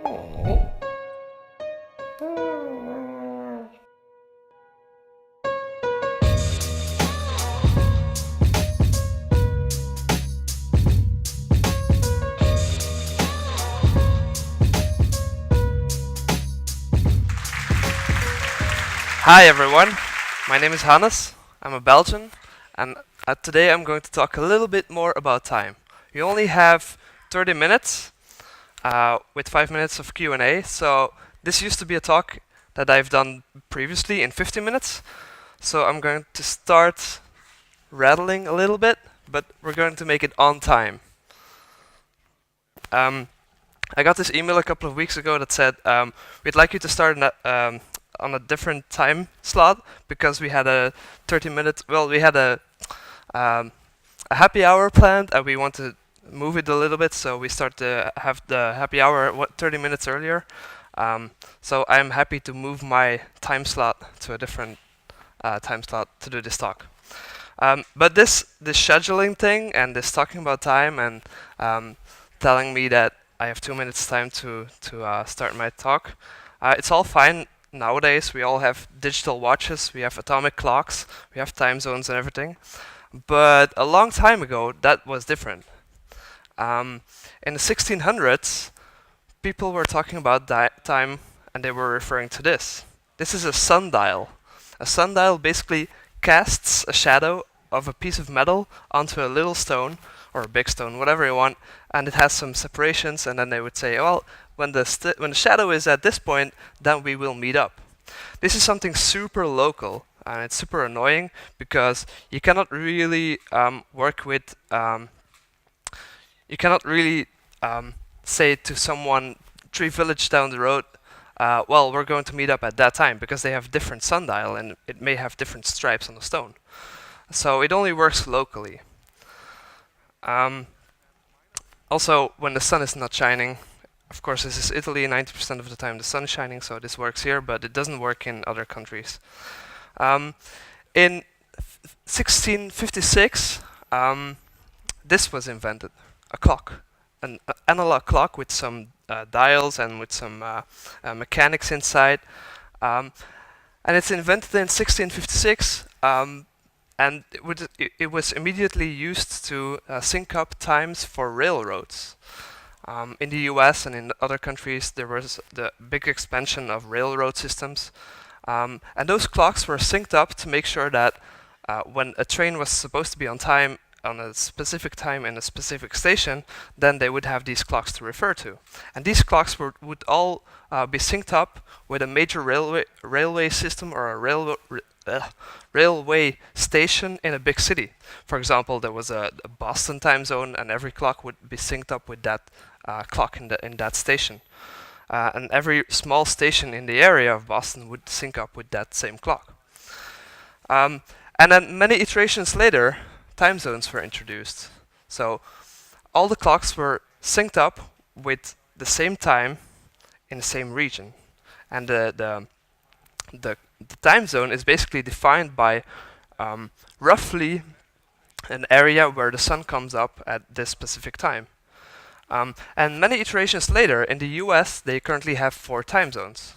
Hi everyone, my name is Hannes, I'm a Belgian, and today I'm going to talk a little bit more about time. We only have 30 minutes with 5 minutes of Q&A, so this used to be a talk that I've done previously in 50 minutes, so I'm going to start rattling a little bit, but we're going to make it on time. I got this email a couple of weeks ago that said, we'd like you to start on a different time slot because we had a 30-minute, well, we had a happy hour planned and we want to move it a little bit, so we start to have the happy hour 30 minutes earlier. So I'm happy to move my time slot to a different time slot to do this talk. But this scheduling thing and this talking about time and telling me that I have 2 minutes time to start my talk, it's all fine. Nowadays, we all have digital watches, we have atomic clocks, we have time zones and everything. But a long time ago, that was different. In the 1600s, people were talking about time and they were referring to this. This is a sundial. A sundial basically casts a shadow of a piece of metal onto a little stone, or a big stone, whatever you want, and it has some separations, and then they would say, well, when the shadow is at this point, then we will meet up. This is something super local, and it's super annoying because you cannot really work with. You cannot really say to someone 3 villages down the road, well, we're going to meet up at that time, because they have different sundial and it may have different stripes on the stone. So it only works locally. Also, when the sun is not shining, of course this is Italy, 90% of the time the sun is shining, so this works here, but it doesn't work in other countries. In 1656, this was invented, a clock, an analog clock with some dials and with some mechanics inside. And it's invented in 1656, and it was immediately used to sync up times for railroads. In the US and in other countries, there was the big expansion of railroad systems. And those clocks were synced up to make sure that when a train was supposed to be on time, on a specific time in a specific station, then they would have these clocks to refer to. And these clocks would all be synced up with a major railway system or a railway station in a big city. For example, there was a Boston time zone, and every clock would be synced up with that clock in that station. And every small station in the area of Boston would sync up with that same clock. And then many iterations later, time zones were introduced. So all the clocks were synced up with the same time in the same region. And the time zone is basically defined by roughly an area where the sun comes up at this specific time. And many iterations later, in the US, they currently have 4 time zones.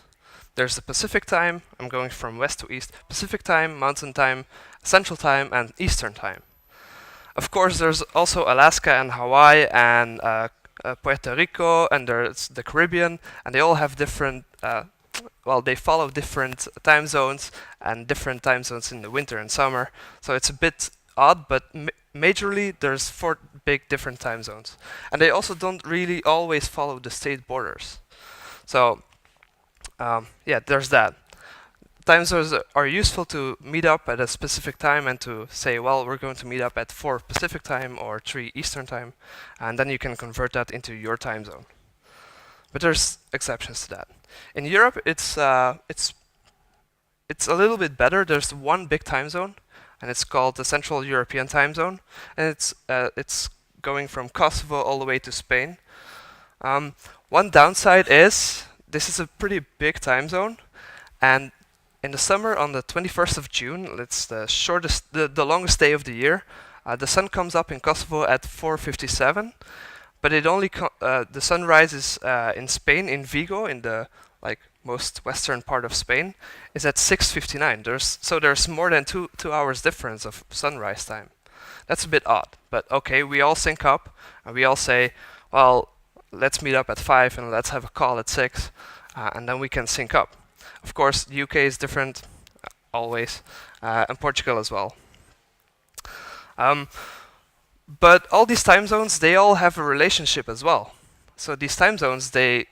There's the Pacific time, I'm going from west to east, Pacific time, Mountain time, Central time, and Eastern time. Of course, there's also Alaska and Hawaii and Puerto Rico, and there's the Caribbean, and they all have different, well, they follow different time zones and different time zones in the winter and summer. So it's a bit odd, but majorly there's 4 big different time zones. And they also don't really always follow the state borders. So, yeah, there's that. Time zones are useful to meet up at a specific time and to say, well, we're going to meet up at 4 Pacific time or 3 Eastern time, and then you can convert that into your time zone. But there's exceptions to that. In Europe, it's a little bit better. There's one big time zone, and it's called the Central European Time Zone, and it's going from Kosovo all the way to Spain. One downside is this is a pretty big time zone, and in the summer, on the 21st of June, it's the longest day of the year. The sun comes up in Kosovo at 4:57, but it only the sunrise is in Spain, in Vigo, in the like most western part of Spain, is at 6:59. There's more than two hours difference of sunrise time. That's a bit odd, but okay, we all sync up and we all say, well, let's meet up at 5 and let's have a call at 6, and then we can sync up. Of course, the UK is different, always, and Portugal as well. But all these time zones, they all have a relationship as well. So these time zones, they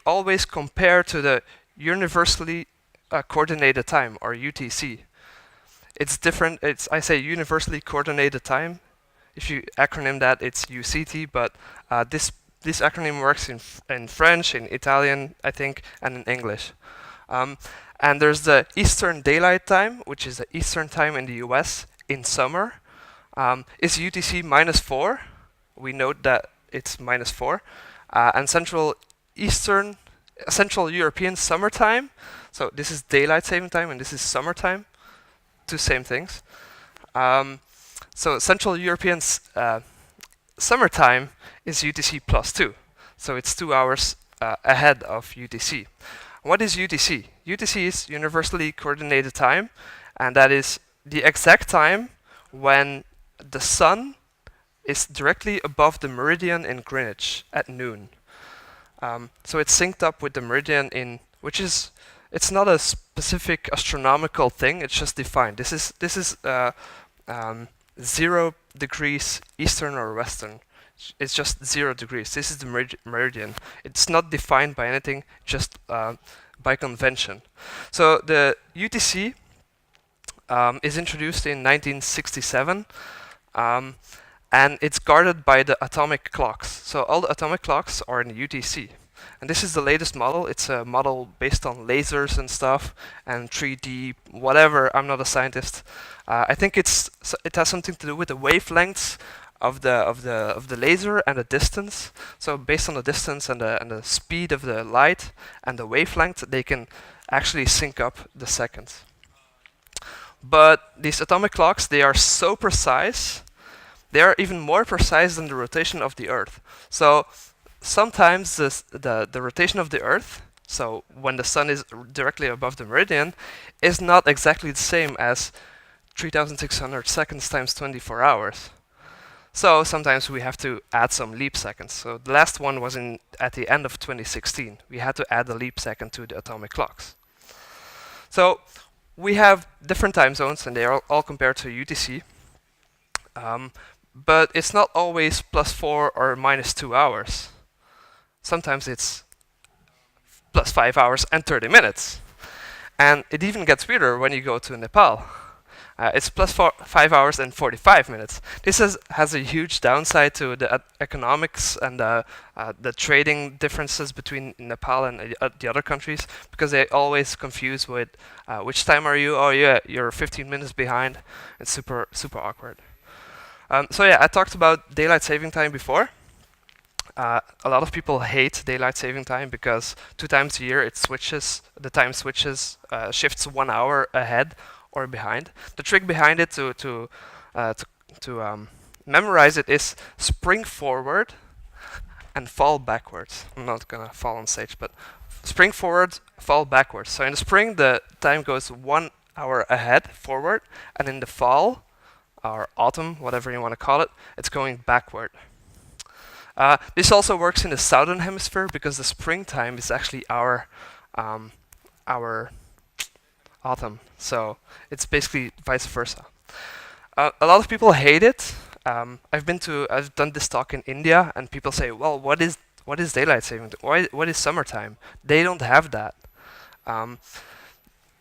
always compare to the universally coordinated time, or UTC. It's different. I say universally coordinated time. If you acronym that, it's UCT. But this acronym works in French, in Italian, I think, and in English. And there's the Eastern Daylight Time, which is the Eastern Time in the US in summer. Is UTC -4? We note that it's -4. And Central European summertime. So this is daylight saving time and this is summertime. Two same things. So Central European summertime is UTC +2. So it's 2 hours ahead of UTC. What is UTC? UTC is universally coordinated time, and that is the exact time when the sun is directly above the meridian in Greenwich at noon. So it's synced up with the meridian it's not a specific astronomical thing, it's just defined. This is 0 degrees eastern or western. It's just 0 degrees. This is the meridian. It's not defined by anything, just by convention. So the UTC is introduced in 1967, and it's guarded by the atomic clocks. So all the atomic clocks are in UTC. And this is the latest model. It's a model based on lasers and stuff, and 3D, whatever. I'm not a scientist. I think it has something to do with the wavelengths of the laser and the distance. So based on the distance and the speed of the light and the wavelength, they can actually sync up the seconds. But these atomic clocks, they are so precise. They are even more precise than the rotation of the Earth. So sometimes the rotation of the Earth, so when the sun is directly above the meridian, is not exactly the same as 3,600 seconds times 24 hours. So sometimes we have to add some leap seconds. So the last one was at the end of 2016. We had to add a leap second to the atomic clocks. So we have different time zones, and they are all compared to UTC. But it's not always +4 or -2 hours. Sometimes it's +5 hours and 30 minutes. And it even gets weirder when you go to Nepal. It's +5 hours and 45 minutes. This has a huge downside to the economics and the trading differences between Nepal and the other countries, because they always confuse with which time are you? Oh yeah, you're 15 minutes behind. It's super awkward. So yeah, I talked about daylight saving time before. A lot of people hate daylight saving time because 2 times a year it switches. The time shifts 1 hour ahead or behind. The trick behind it to memorize it is spring forward and fall backwards. I'm not gonna fall on stage, but spring forward, fall backwards. So in the spring, the time goes 1 hour ahead forward, and in the fall, or autumn, whatever you want to call it, it's going backward. This also works in the southern hemisphere because the springtime is actually our autumn. So it's basically vice versa. A lot of people hate it. I've done this talk in India, and people say, "Well, what is daylight saving? What is summertime?" They don't have that.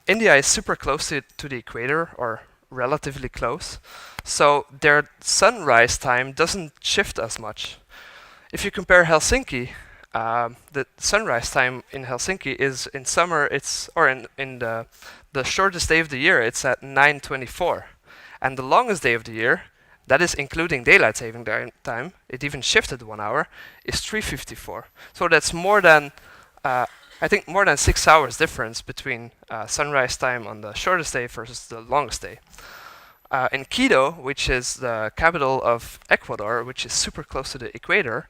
India is super close to the equator, or relatively close, so their sunrise time doesn't shift as much. If you compare Helsinki, the sunrise time in Helsinki is in summer, in the shortest day of the year, it's at 9:24, and the longest day of the year, that is including daylight saving time, it even shifted 1 hour, is 3:54. So that's more than more than 6 hours difference between sunrise time on the shortest day versus the longest day. In Quito, which is the capital of Ecuador, which is super close to the equator,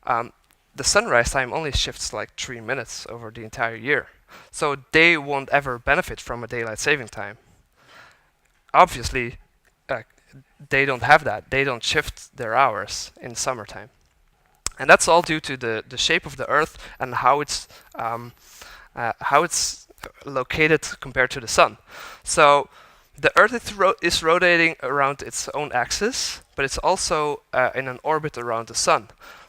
the sunrise time only shifts like 3 minutes over the entire year. So they won't ever benefit from a daylight saving time. Obviously, uh, they don't have that. They don't shift their hours in summertime. And that's all due to the shape of the Earth and how it's located compared to the sun. So the Earth is rotating around its own axis, but it's also in an orbit around the sun.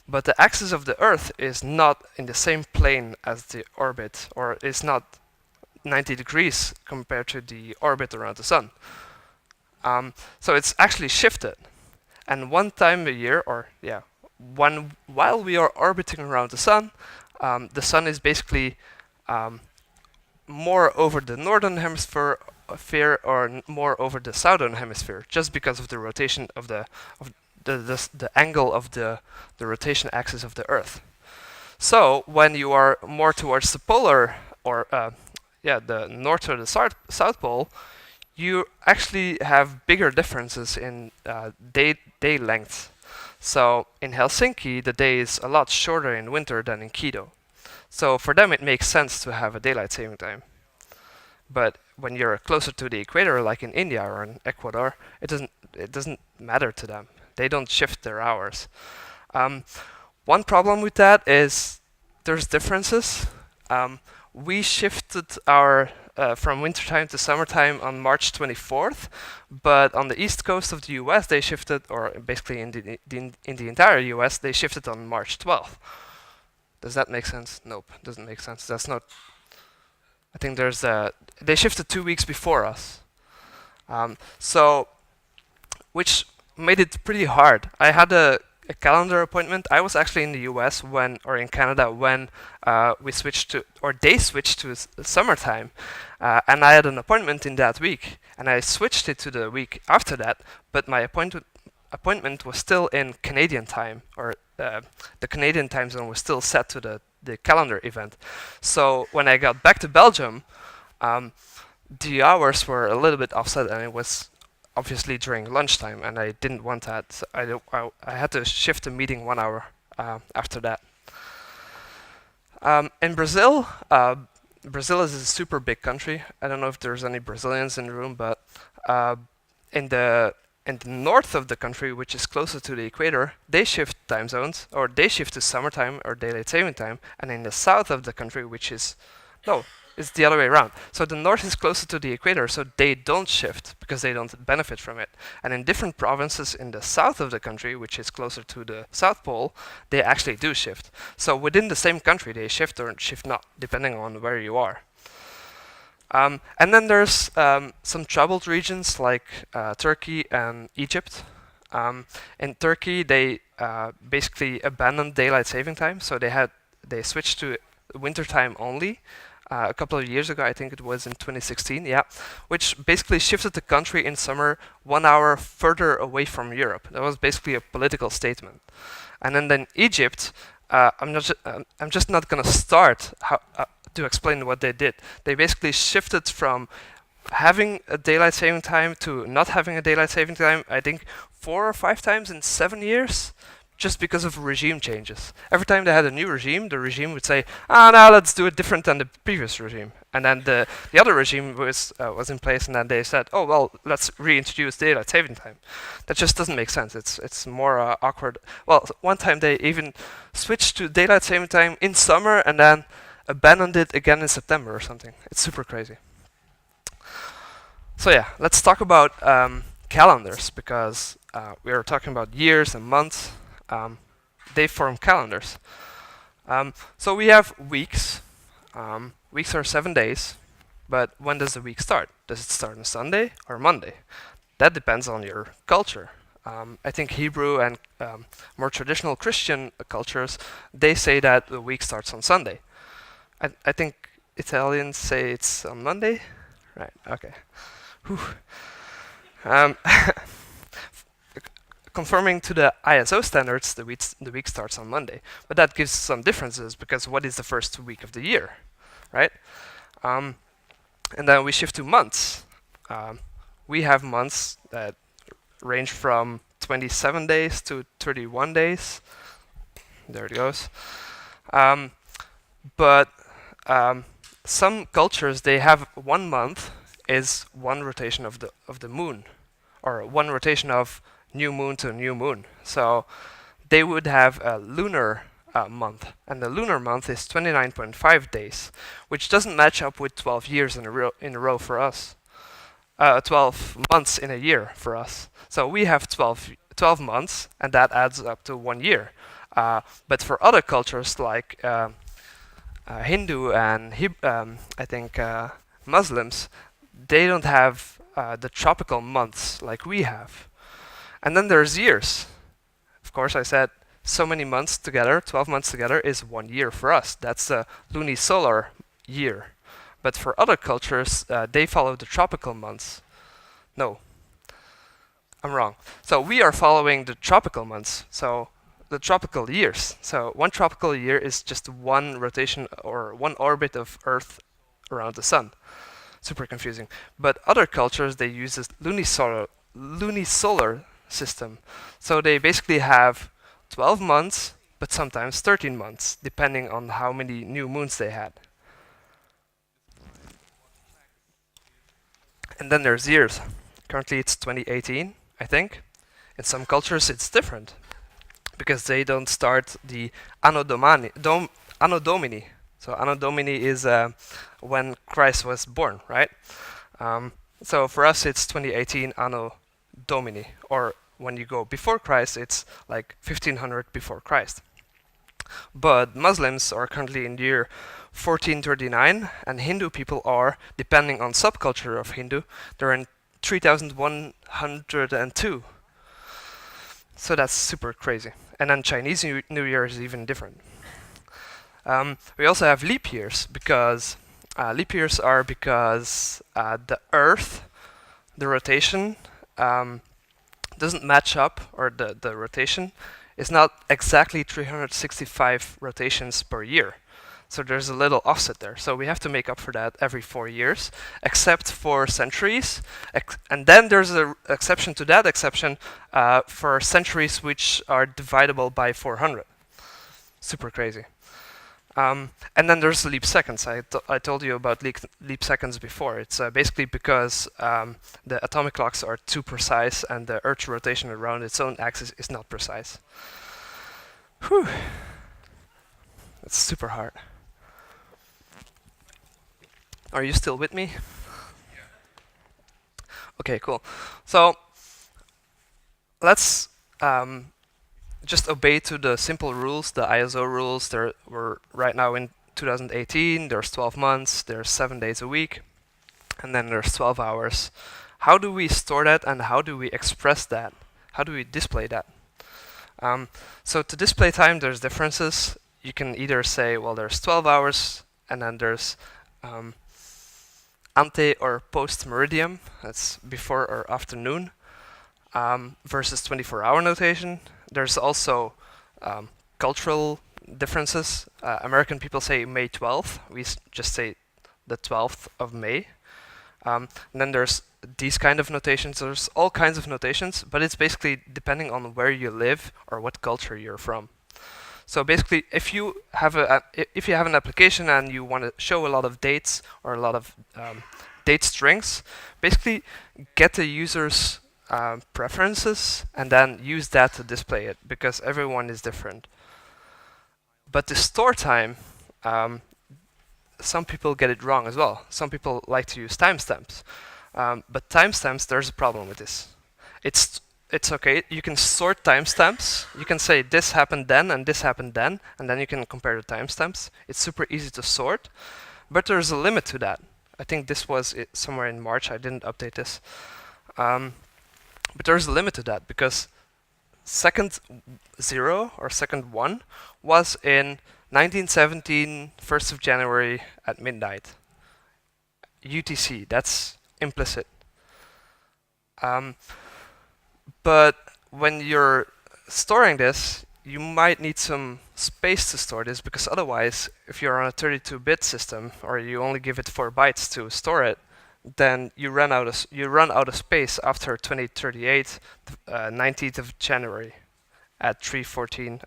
But the axis of the Earth is not in the same plane as the orbit, or is not 90 degrees compared to the orbit around the sun. So it's actually shifted. And one time a year, or yeah, while we are orbiting around the sun is basically more over the northern hemisphere or more over the southern hemisphere, just because of the rotation of the angle of the rotation axis of the Earth. So when you are more towards the polar or the north or the south pole, you actually have bigger differences in day length. So in Helsinki, the day is a lot shorter in winter than in Quito. So for them, it makes sense to have a daylight saving time. But when you're closer to the equator, like in India or in Ecuador, it doesn't matter to them. They don't shift their hours. One problem with that is there's differences. We shifted our from wintertime to summertime on March 24th, but on the east coast of the U.S. they shifted, or basically in the entire U.S. they shifted on March 12th. Does that make sense? Nope, doesn't make sense. That's not. I think they shifted 2 weeks before us. So, which made it pretty hard. I had a calendar appointment. I was actually in the US or in Canada when we switched to, or they switched to summertime. And I had an appointment in that week. And I switched it to the week after that, but my appointment was still in Canadian time, or the Canadian time zone was still set to the calendar event. So when I got back to Belgium, the hours were a little bit offset, and it was obviously during lunchtime, and I didn't want that. So I had to shift the meeting 1 hour after that. In Brazil, Brazil is a super big country. I don't know if there's any Brazilians in the room, but in the north of the country, which is closer to the equator, they shift time zones, or they shift to summertime or daylight saving time. And in the south of the country, it's the other way around. So the north is closer to the equator, so they don't shift because they don't benefit from it. And in different provinces in the south of the country, which is closer to the South Pole, they actually do shift. So within the same country, they shift or shift not, depending on where you are. And then there's some troubled regions like Turkey and Egypt. In Turkey, they basically abandoned daylight saving time, so they switched to wintertime only. A couple of years ago, I think it was in 2016, yeah, which basically shifted the country in summer 1 hour further away from Europe. That was basically a political statement. And then Egypt, I'm just not going to start to explain what they did. They basically shifted from having a daylight saving time to not having a daylight saving time, I think 4 or 5 times in 7 years. Just because of regime changes. Every time they had a new regime, the regime would say, now let's do it different than the previous regime. And then the other regime was in place, and then they said, oh, well, let's reintroduce daylight saving time. That just doesn't make sense. It's more awkward. Well, one time they even switched to daylight saving time in summer and then abandoned it again in September or something. It's super crazy. So yeah, let's talk about calendars, because we are talking about years and months. They form calendars. So we have weeks. Weeks are 7 days. But when does the week start? Does it start on Sunday or Monday? That depends on your culture. I think Hebrew and more traditional Christian cultures, they say that the week starts on Sunday. I think Italians say it's on Monday. Right, okay. Conforming to the ISO standards, the week starts on Monday. But that gives some differences, because what is the first week of the year, right? And then we shift to months. We have months that range from 27 days to 31 days. There it goes. Um, but some cultures, they have 1 month is one rotation of the moon, or one rotation of new moon to new moon. So they would have a lunar month, and the lunar month is 29.5 days, which doesn't match up with 12 years in a row for us. 12 months in a year for us. So we have 12 months, and that adds up to 1 year. But for other cultures like Hindu and I think Muslims, they don't have the tropical months like we have. And then there's years. Of course, I said so many months together, 12 months together is 1 year for us. That's the lunisolar year. But for other cultures, they follow the tropical months. No, I'm wrong. So we are following the tropical months. So the tropical years. So one tropical year is just one rotation or one orbit of Earth around the sun. Super confusing. But other cultures, they use this lunisolar system. So they basically have 12 months, but sometimes 13 months, depending on how many new moons they had. And then there's years. Currently it's 2018, I think. In some cultures it's different, because they don't start the Anno Domini. So Anno Domini is when Christ was born, right? So for us it's 2018 Anno Domini, or when you go before Christ, it's like 1500 before Christ. But Muslims are currently in the year 1439, and Hindu people are, depending on subculture of Hindu, they're in 3102. So that's super crazy. And then Chinese New Year is even different. We also have leap years, because leap years are because the Earth, the rotation, doesn't match up, or the rotation is not exactly 365 rotations per year. So there's a little offset there. So we have to make up for that every 4 years, except for centuries. And then there's an exception to that exception for centuries which are dividable by 400. Super crazy. And then there's leap seconds. I told you about leap seconds before. It's basically because the atomic clocks are too precise, and the Earth's rotation around its own axis is not precise. Whew. That's super hard. Are you still with me? Okay, cool. So let's just obey to the simple rules, the ISO rules. We're right now in 2018. There's 12 months. There's 7 days a week, and then there's 12 hours. How do we store that, and how do we express that? How do we display that? So to display time, there's differences. You can either say, well, there's 12 hours, and then there's ante or post meridium, that's before or afternoon, versus 24-hour notation. There's also cultural differences. American people say May 12th. We just say the 12th of May. And then there's these kind of notations. There's all kinds of notations, but it's basically depending on where you live or what culture you're from. So basically, if you have an application and you want to show a lot of dates or a lot of date strings, basically get the user's preferences and then use that to display it, because everyone is different. But the store time, some people get it wrong as well. Some people like to use timestamps, but timestamps, there's a problem with this. It's okay. You can sort timestamps. You can say this happened then and this happened then, and then you can compare the timestamps. It's super easy to sort, but there's a limit to that. I think this was somewhere in March. I didn't update this. But there's a limit to that, because second 0 or second 1 was in 1917, 1st of January at midnight. UTC, that's implicit. But when you're storing this, you might need some space to store this, because otherwise, if you're on a 32-bit system, or you only give it 4 bytes to store it, then you run out of space after 2038, 19th of January at 3:14.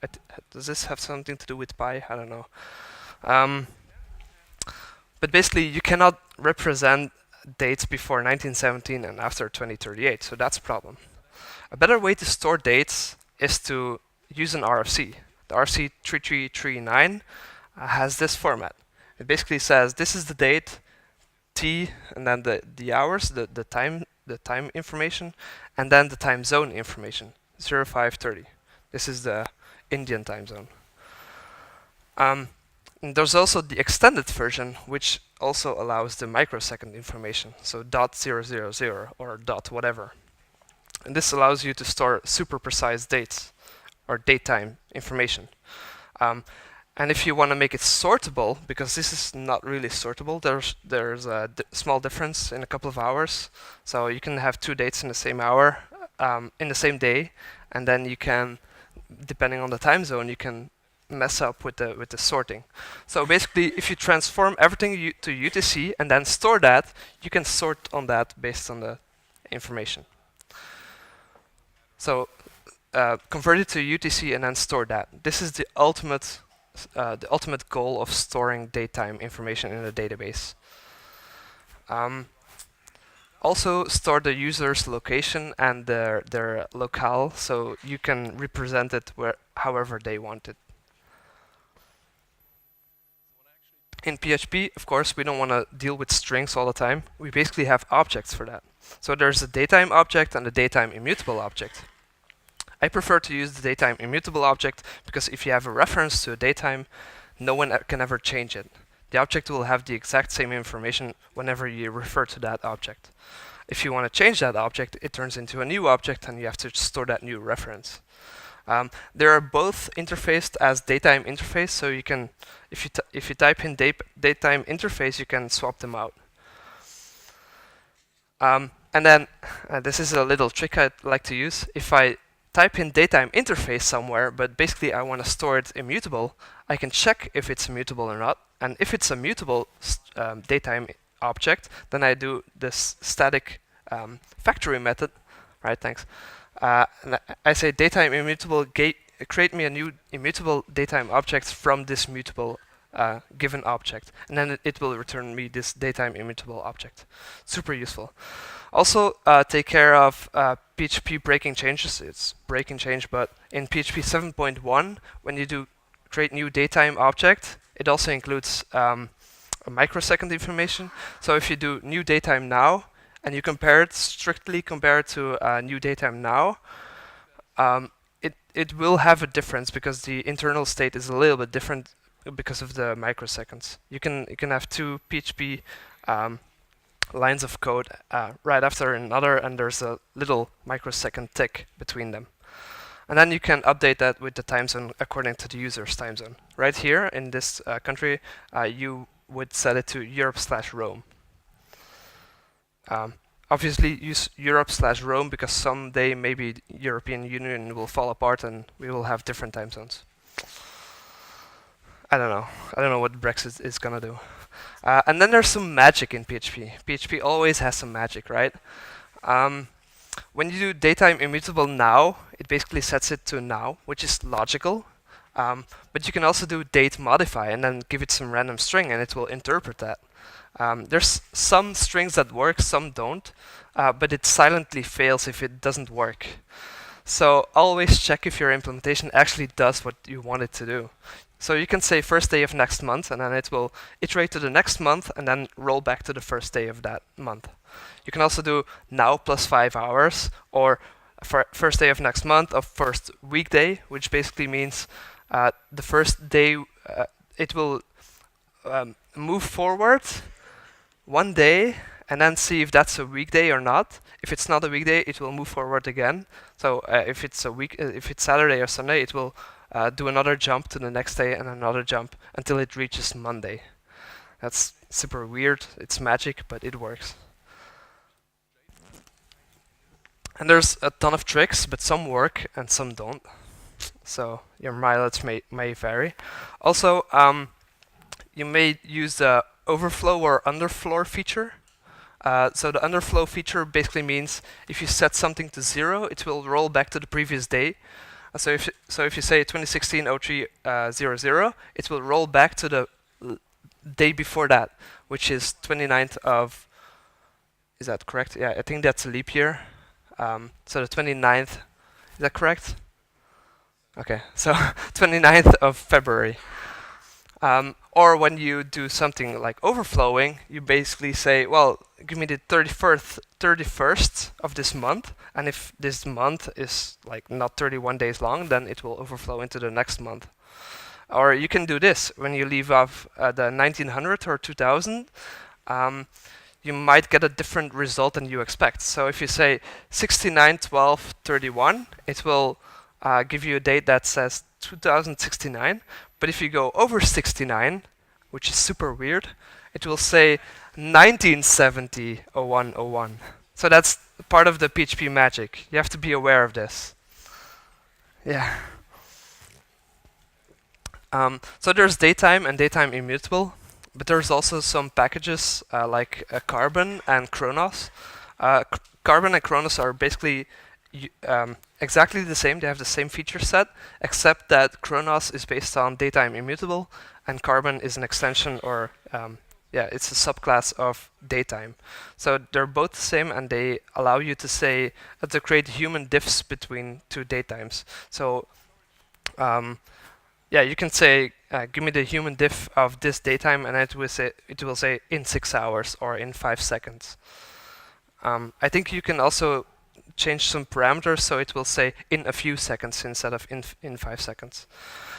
Does this have something to do with pi? I don't know. Um, but basically, you cannot represent dates before 1917 and after 2038, so that's a problem. A better way to store dates is to use an RFC. The RFC 3339 has this format. It basically says this is the date, T, and then the hours, the time information, and then the time zone information, 0530. This is the Indian time zone. And there's also the extended version, which also allows the microsecond information, so .000 or dot whatever. And this allows you to store super precise dates or date time information. And if you want to make it sortable, because this is not really sortable, there's a small difference in a couple of hours. So you can have two dates in the same hour, in the same day, and then you can, depending on the time zone, you can mess up with the sorting. So basically, if you transform everything to UTC and then store that, you can sort on that based on the information. So convert it to UTC and then store that. This is the ultimate goal of storing datetime information in a database. Also store the user's location and their locale, so you can represent it however they want it. In PHP, of course, we don't want to deal with strings all the time. We basically have objects for that. So there's a datetime object and a datetime immutable object. I prefer to use the datetime immutable object because if you have a reference to a datetime, no one can ever change it. The object will have the exact same information whenever you refer to that object. If you want to change that object, it turns into a new object and you have to store that new reference. They are both interfaced as datetime interface, so you can, if you type in datetime interface, you can swap them out. And then this is a little trick I'd like to use. If I type in datetime interface somewhere, but basically I want to store it immutable, I can check if it's immutable or not. And if it's a mutable datetime object, then I do this static factory method, right? Thanks. And I say datetime immutable, create me a new immutable datetime object from this mutable given object, and then it will return me this datetime immutable object. Super useful. Also, take care of PHP breaking changes. It's breaking change, but in PHP 7.1, when you do create new datetime object, it also includes a microsecond information. So if you do new datetime now, and you strictly compare it to new datetime now, it will have a difference because the internal state is a little bit different because of the microseconds. You can have two PHP lines of code right after another, and there's a little microsecond tick between them. And then you can update that with the time zone according to the user's time zone. Right here in this country, you would set it to Europe/Rome. Obviously use Europe/Rome because someday maybe the European Union will fall apart and we will have different time zones. I don't know what Brexit is gonna do. And then there's some magic in PHP. PHP always has some magic, right? When you do datetime immutable now, it basically sets it to now, which is logical. But you can also do date modify and then give it some random string and it will interpret that. There's some strings that work, some don't, but it silently fails if it doesn't work. So always check if your implementation actually does what you want it to do. So you can say first day of next month, and then it will iterate to the next month, and then roll back to the first day of that month. You can also do now plus 5 hours, or for first day of next month of first weekday, which basically means the first day it will move forward one day and then see if that's a weekday or not. If it's not a weekday, it will move forward again. So if it's Saturday or Sunday, it will do another jump to the next day and another jump until it reaches Monday. That's super weird. It's magic, but it works. And there's a ton of tricks, but some work and some don't. So your mileage may vary. Also, you may use the overflow or underfloor feature. So the underflow feature basically means if you set something to 0, it will roll back to the previous day. So if you say 2016-03-00, it will roll back to the day before that, which is 29th of. Is that correct? Yeah, I think that's a leap year. So the 29th. Is that correct? Okay, so 29th of February. Or when you do something like overflowing, you basically say, well, give me the 31st of this month, and if this month is like not 31 days long, then it will overflow into the next month. Or you can do this when you leave off the 1900 or 2000. You might get a different result than you expect. So if you say 69/12/31, it will give you a date that says 2069. But if you go over 69, which is super weird, it will say 1970/01/01. So that's part of the PHP magic. You have to be aware of this. Yeah. So there's datetime and datetime immutable, but there's also some packages like Carbon and Chronos. Carbon and Chronos are basically exactly the same. They have the same feature set, except that Chronos is based on datetime immutable, and Carbon is an extension, or it's a subclass of datetime. So they're both the same, and they allow you to say to create human diffs between two datetimes. So you can say, give me the human diff of this datetime, and it will say in 6 hours or in 5 seconds. I think you can also change some parameters, so it will say in a few seconds instead of in 5 seconds.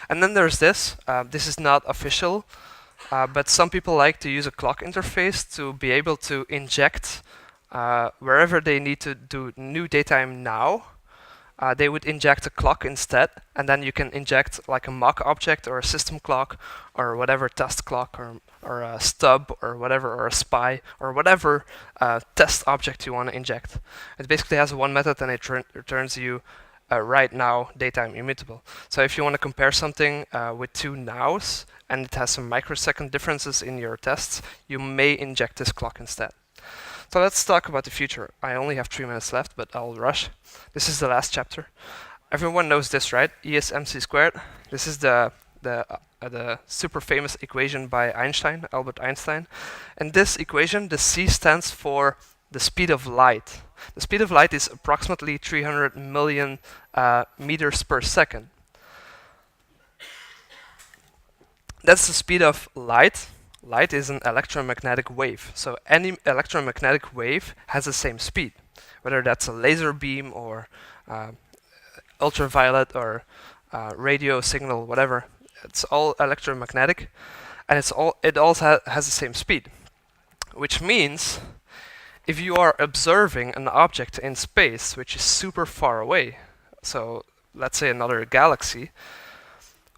And then there's this. This is not official, but some people like to use a clock interface to be able to inject wherever they need to do new datetime now. They would inject a clock instead, and then you can inject like a mock object or a system clock or whatever test clock or a stub or whatever, or a spy or whatever test object you want to inject. It basically has one method, and it returns you right now datetime immutable. So if you want to compare something with two nows and it has some microsecond differences in your tests, you may inject this clock instead. So let's talk about the future. I only have 3 minutes left, but I'll rush. This is the last chapter. Everyone knows this, right? E is mc squared. This is the super famous equation by Einstein, Albert Einstein. And this equation, the C stands for the speed of light. The speed of light is approximately 300 million meters per second. That's the speed of light. Light is an electromagnetic wave, so any electromagnetic wave has the same speed, whether that's a laser beam or ultraviolet or radio signal, whatever. It's all electromagnetic, and it all has the same speed, which means if you are observing an object in space which is super far away, so let's say another galaxy,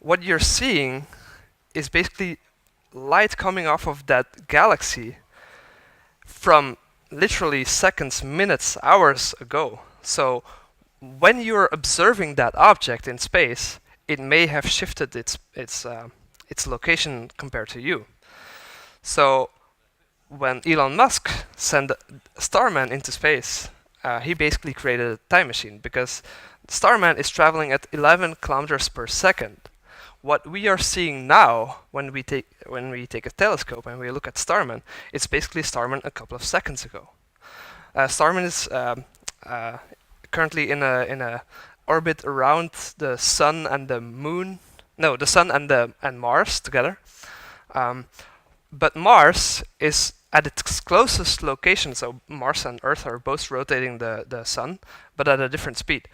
what you're seeing is basically light coming off of that galaxy from literally seconds, minutes, hours ago. So when you're observing that object in space, it may have shifted its location compared to you. So when Elon Musk sent Starman into space, he basically created a time machine, because Starman is traveling at 11 kilometers per second. What we are seeing now, when we take a telescope and we look at Starman, it's basically Starman a couple of seconds ago. Starman is currently in a orbit around the Sun and the Moon. No, the Sun and Mars together. But Mars is at its closest location. So Mars and Earth are both rotating the Sun, but at a different speed.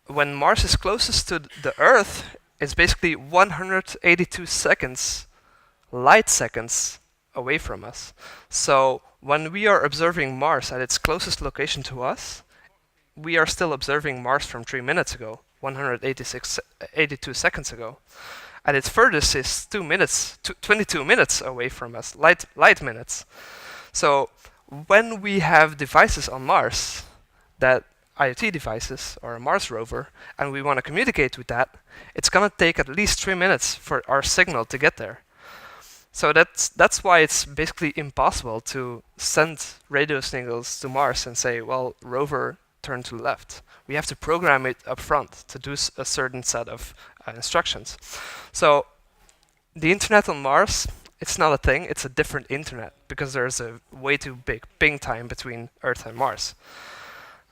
When Mars is closest to the Earth, it's basically 182 light seconds away from us. So when we are observing Mars at its closest location to us, we are still observing Mars from 3 minutes ago, 182 seconds ago. At its furthest is 22 minutes away from us, light minutes. So when we have devices on Mars, that IoT devices or a Mars rover, and we want to communicate with that, it's going to take at least 3 minutes for our signal to get there. So that's why it's basically impossible to send radio signals to Mars and say, well, rover, turn to the left. We have to program it up front to do a certain set of instructions. So the internet on Mars, it's not a thing, it's a different internet because there's a way too big ping time between Earth and Mars.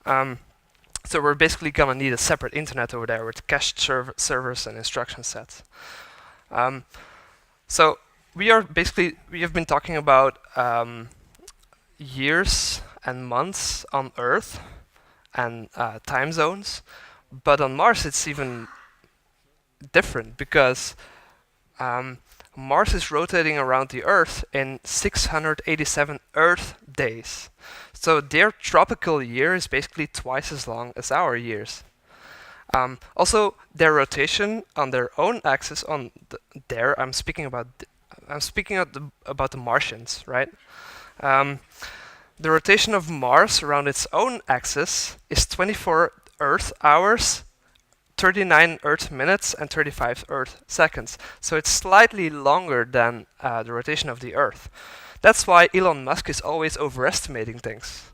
So we're basically gonna need a separate internet over there with cached servers and instruction sets. So we have been talking about years and months on Earth and time zones, but on Mars it's even different because Mars is rotating around the Earth in 687 Earth days. So their tropical year is basically twice as long as our years. Also, their rotation on their own axis I'm speaking about the Martians, right? The rotation of Mars around its own axis is 24 Earth hours, 39 Earth minutes, and 35 Earth seconds. So it's slightly longer than the rotation of the Earth. That's why Elon Musk is always overestimating things.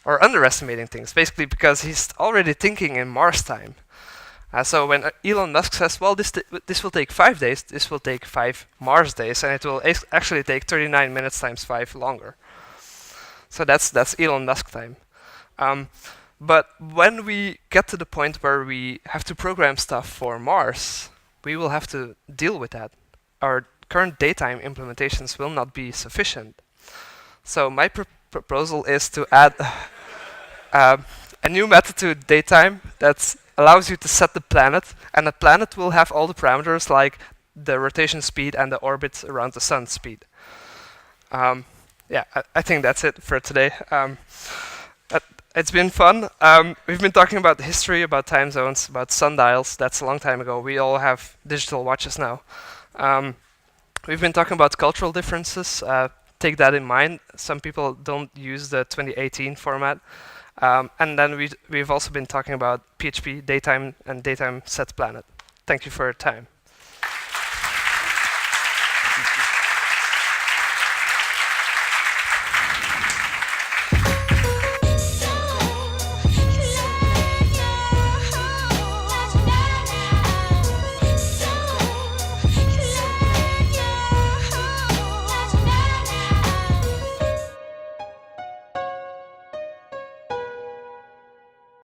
Or underestimating things, basically because he's already thinking in Mars time. So when Elon Musk says, well, this will take 5 days, this will take 5 Mars days, and it will actually take 39 minutes times 5 longer. So that's Elon Musk time. But when we get to the point where we have to program stuff for Mars, we will have to deal with that. Our current daytime implementations will not be sufficient. So my proposal is to add a new method to daytime that allows you to set the planet, and the planet will have all the parameters like the rotation speed and the orbit around the sun speed. I think that's it for today. It's been fun. We've been talking about history, about time zones, about sundials. That's a long time ago. We all have digital watches now. We've been talking about cultural differences. Take that in mind. Some people don't use the 2018 format. And then we've also been talking about PHP, daytime, and daytime set planet. Thank you for your time.